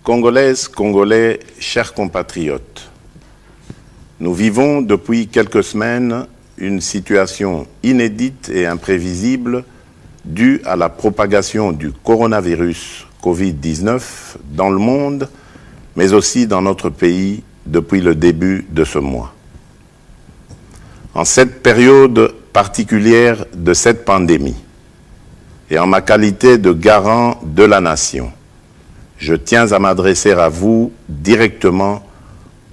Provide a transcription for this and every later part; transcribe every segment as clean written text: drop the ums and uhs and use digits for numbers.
Congolaises, Congolais, chers compatriotes, nous vivons depuis quelques semaines une situation inédite et imprévisible due à la propagation du coronavirus Covid-19 dans le monde, mais aussi dans notre pays depuis le début de ce mois. En cette période particulière de cette pandémie, et en ma qualité de garant de la nation, je tiens à m'adresser à vous directement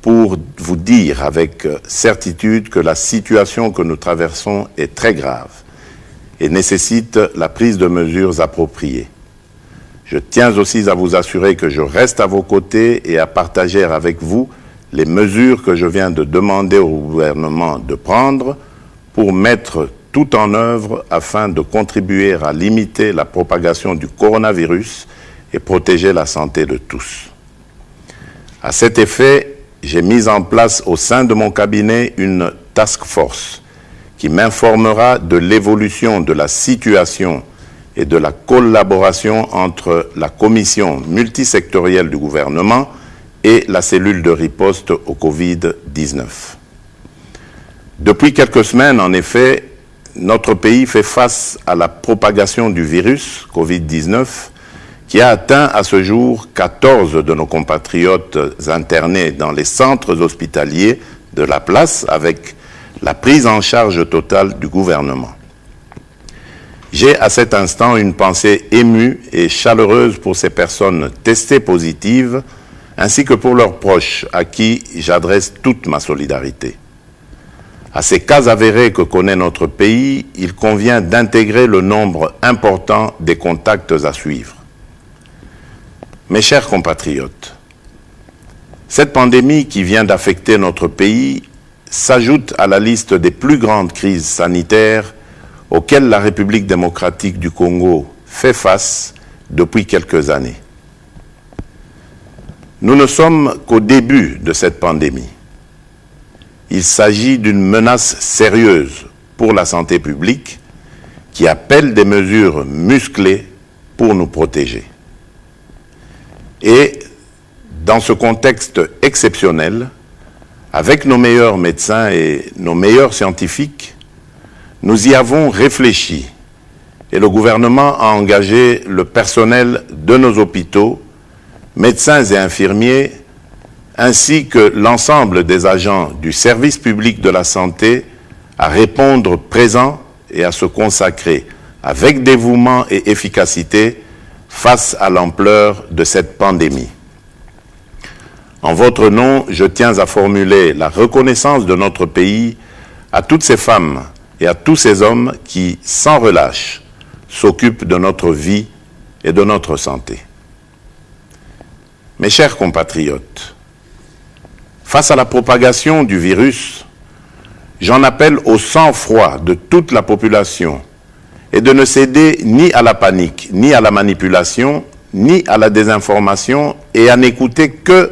pour vous dire avec certitude que la situation que nous traversons est très grave et nécessite la prise de mesures appropriées. Je tiens aussi à vous assurer que je reste à vos côtés et à partager avec vous les mesures que je viens de demander au gouvernement de prendre pour mettre tout en œuvre afin de contribuer à limiter la propagation du coronavirus et protéger la santé de tous. À cet effet, j'ai mis en place au sein de mon cabinet une task force qui m'informera de l'évolution de la situation et de la collaboration entre la commission multisectorielle du gouvernement et la cellule de riposte au Covid-19. Depuis quelques semaines, en effet, notre pays fait face à la propagation du virus Covid-19 qui a atteint à ce jour 14 de nos compatriotes internés dans les centres hospitaliers de la place avec la prise en charge totale du gouvernement. J'ai à cet instant une pensée émue et chaleureuse pour ces personnes testées positives ainsi que pour leurs proches à qui j'adresse toute ma solidarité. À ces cas avérés que connaît notre pays, il convient d'intégrer le nombre important des contacts à suivre. Mes chers compatriotes, cette pandémie qui vient d'affecter notre pays s'ajoute à la liste des plus grandes crises sanitaires auxquelles la République démocratique du Congo fait face depuis quelques années. Nous ne sommes qu'au début de cette pandémie. Il s'agit d'une menace sérieuse pour la santé publique qui appelle des mesures musclées pour nous protéger. Et dans ce contexte exceptionnel, avec nos meilleurs médecins et nos meilleurs scientifiques, nous y avons réfléchi et le gouvernement a engagé le personnel de nos hôpitaux, médecins et infirmiers, ainsi que l'ensemble des agents du service public de la santé à répondre présent et à se consacrer avec dévouement et efficacité face à l'ampleur de cette pandémie. En votre nom, je tiens à formuler la reconnaissance de notre pays à toutes ces femmes et à tous ces hommes qui, sans relâche, s'occupent de notre vie et de notre santé. Mes chers compatriotes, face à la propagation du virus, j'en appelle au sang-froid de toute la population et de ne céder ni à la panique, ni à la manipulation, ni à la désinformation et à n'écouter que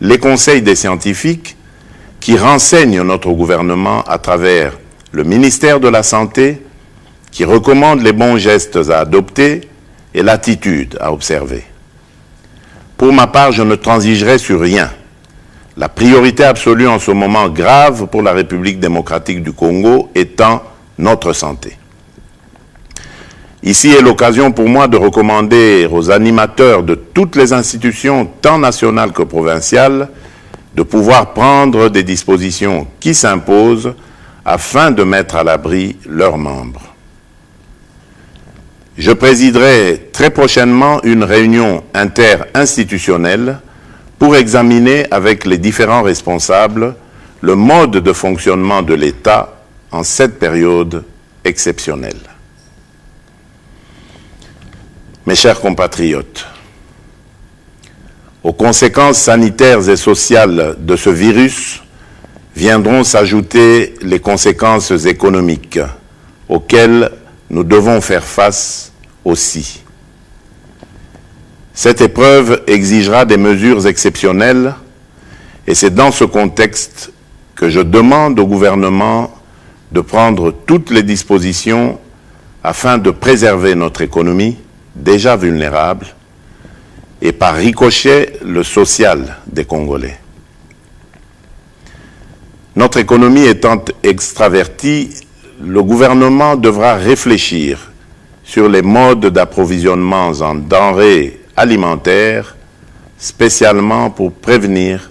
les conseils des scientifiques qui renseignent notre gouvernement à travers le ministère de la Santé, qui recommande les bons gestes à adopter et l'attitude à observer. Pour ma part, je ne transigerai sur rien. La priorité absolue en ce moment grave pour la République démocratique du Congo étant notre santé. Ici est l'occasion pour moi de recommander aux animateurs de toutes les institutions, tant nationales que provinciales, de pouvoir prendre des dispositions qui s'imposent afin de mettre à l'abri leurs membres. Je présiderai très prochainement une réunion interinstitutionnelle pour examiner avec les différents responsables le mode de fonctionnement de l'État en cette période exceptionnelle. Mes chers compatriotes, aux conséquences sanitaires et sociales de ce virus viendront s'ajouter les conséquences économiques auxquelles nous devons faire face aussi. Cette épreuve exigera des mesures exceptionnelles et c'est dans ce contexte que je demande au gouvernement de prendre toutes les dispositions afin de préserver notre économie, déjà vulnérable, et par ricochet le social des Congolais. Notre économie étant extravertie, le gouvernement devra réfléchir sur les modes d'approvisionnement en denrées alimentaires, spécialement pour prévenir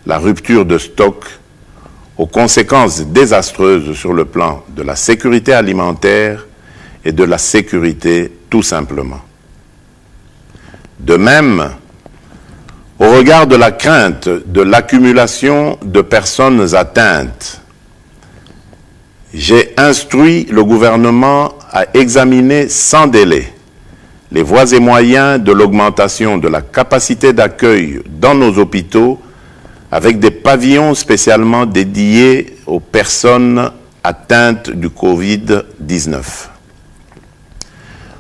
la rupture de stock aux conséquences désastreuses sur le plan de la sécurité alimentaire et de la sécurité tout simplement. De même, au regard de la crainte de l'accumulation de personnes atteintes, j'ai instruit le gouvernement à examiner sans délai les voies et moyens de l'augmentation de la capacité d'accueil dans nos hôpitaux avec des pavillons spécialement dédiés aux personnes atteintes du Covid-19.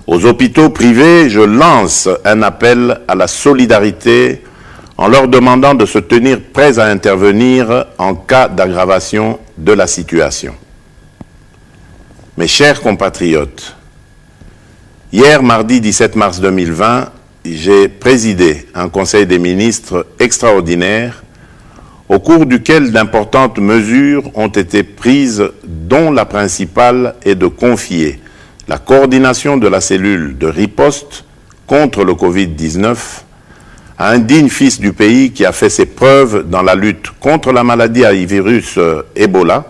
Aux hôpitaux privés, je lance un appel à la solidarité en leur demandant de se tenir prêts à intervenir en cas d'aggravation de la situation. Mes chers compatriotes, hier, mardi 17 mars 2020, j'ai présidé un Conseil des ministres extraordinaire au cours duquel d'importantes mesures ont été prises, dont la principale est de confier la coordination de la cellule de riposte contre le Covid-19 à un digne fils du pays qui a fait ses preuves dans la lutte contre la maladie à virus Ebola.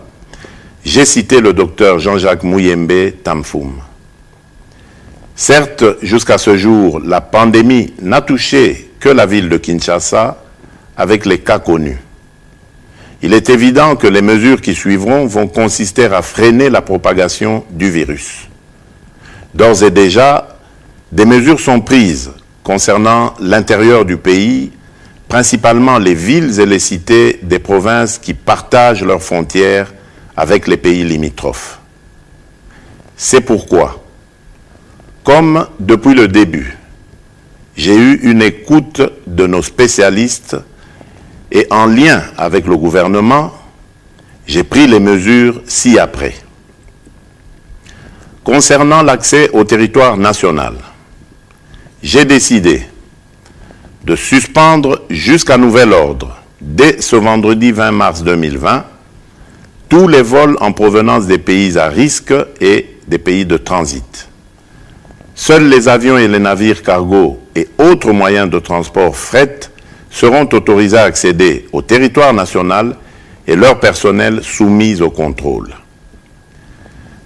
J'ai cité le docteur Jean-Jacques Muyembe Tamfoum. Certes, jusqu'à ce jour, la pandémie n'a touché que la ville de Kinshasa avec les cas connus. Il est évident que les mesures qui suivront vont consister à freiner la propagation du virus. D'ores et déjà, des mesures sont prises concernant l'intérieur du pays, principalement les villes et les cités des provinces qui partagent leurs frontières avec les pays limitrophes. C'est pourquoi, comme depuis le début, j'ai eu une écoute de nos spécialistes et en lien avec le gouvernement, j'ai pris les mesures ci-après. Concernant l'accès au territoire national, j'ai décidé de suspendre jusqu'à nouvel ordre, dès ce vendredi 20 mars 2020, tous les vols en provenance des pays à risque et des pays de transit. Seuls les avions et les navires cargo et autres moyens de transport fret seront autorisés à accéder au territoire national et leur personnel soumis au contrôle.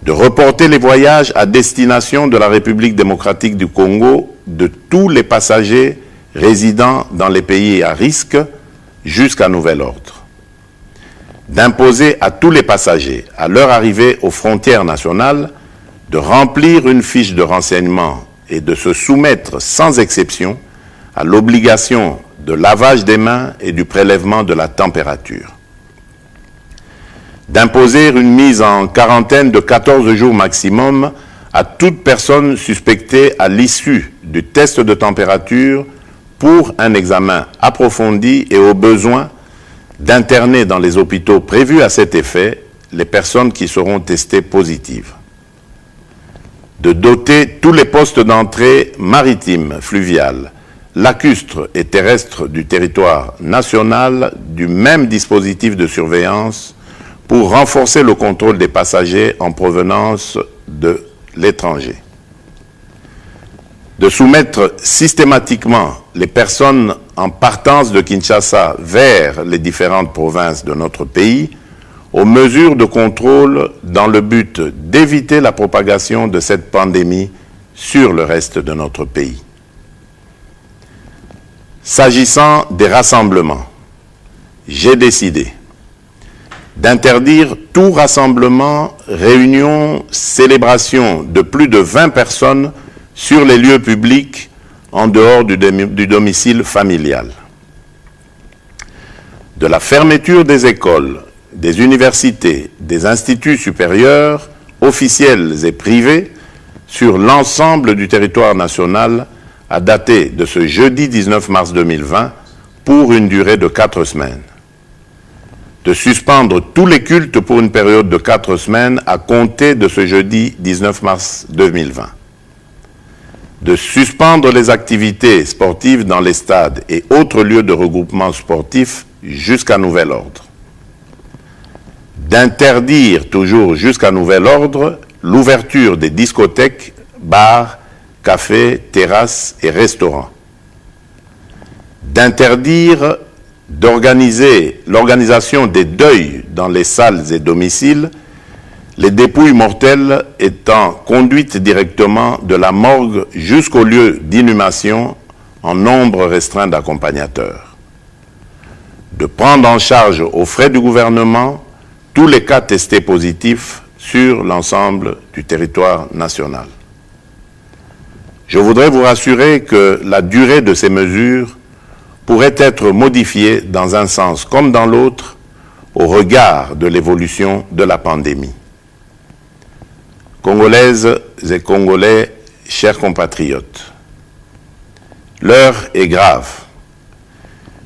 De reporter les voyages à destination de la République démocratique du Congo de tous les passagers résidant dans les pays à risque jusqu'à nouvel ordre. D'imposer à tous les passagers, à leur arrivée aux frontières nationales, de remplir une fiche de renseignement et de se soumettre sans exception à l'obligation de lavage des mains et du prélèvement de la température. D'imposer une mise en quarantaine de 14 jours maximum à toute personne suspectée à l'issue du test de température pour un examen approfondi et au besoin d'interner dans les hôpitaux prévus à cet effet les personnes qui seront testées positives. De doter tous les postes d'entrée maritimes, fluviales, lacustres et terrestres du territoire national du même dispositif de surveillance pour renforcer le contrôle des passagers en provenance de l'étranger. De soumettre systématiquement les personnes en partance de Kinshasa vers les différentes provinces de notre pays aux mesures de contrôle dans le but d'éviter la propagation de cette pandémie sur le reste de notre pays. S'agissant des rassemblements, j'ai décidé d'interdire tout rassemblement, réunion, célébration de plus de 20 personnes sur les lieux publics en dehors du domicile familial. De la fermeture des écoles, des universités, des instituts supérieurs, officiels et privés, sur l'ensemble du territoire national à dater de ce jeudi 19 mars 2020 pour une durée de 4 semaines. De suspendre tous les cultes pour une période de 4 semaines à compter de ce jeudi 19 mars 2020. de suspendre les activités sportives dans les stades et autres lieux de regroupement sportif jusqu'à nouvel ordre. D'interdire, toujours jusqu'à nouvel ordre, l'ouverture des discothèques, bars, cafés, terrasses et restaurants. D'interdire l'organisation des deuils dans les salles et domiciles, les dépouilles mortelles étant conduites directement de la morgue jusqu'au lieu d'inhumation en nombre restreint d'accompagnateurs. De prendre en charge aux frais du gouvernement tous les cas testés positifs sur l'ensemble du territoire national. Je voudrais vous rassurer que la durée de ces mesures pourrait être modifiée dans un sens comme dans l'autre au regard de l'évolution de la pandémie. Congolaises et Congolais, chers compatriotes, l'heure est grave.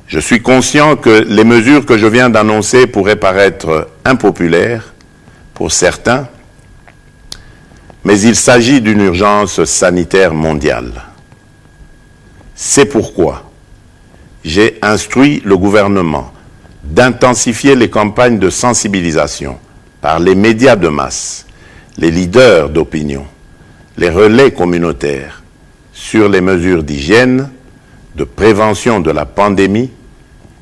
Je suis conscient que les mesures que je viens d'annoncer pourraient paraître impopulaires pour certains, mais il s'agit d'une urgence sanitaire mondiale. C'est pourquoi j'ai instruit le gouvernement d'intensifier les campagnes de sensibilisation par les médias de masse, les leaders d'opinion, les relais communautaires sur les mesures d'hygiène, de prévention de la pandémie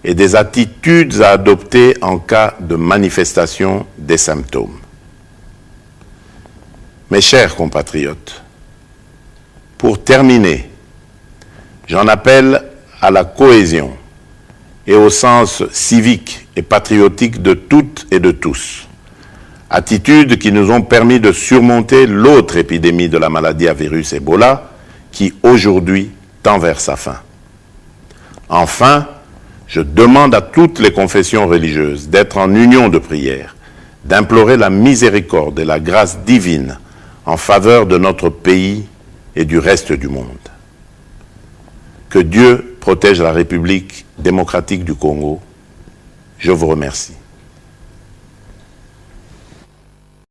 et des attitudes à adopter en cas de manifestation des symptômes. Mes chers compatriotes, pour terminer, j'en appelle à la cohésion et au sens civique et patriotique de toutes et de tous. Attitudes qui nous ont permis de surmonter l'autre épidémie de la maladie à virus Ebola qui aujourd'hui tend vers sa fin. Enfin, je demande à toutes les confessions religieuses d'être en union de prière, d'implorer la miséricorde et la grâce divine en faveur de notre pays et du reste du monde. Que Dieu protège la République démocratique du Congo. Je vous remercie.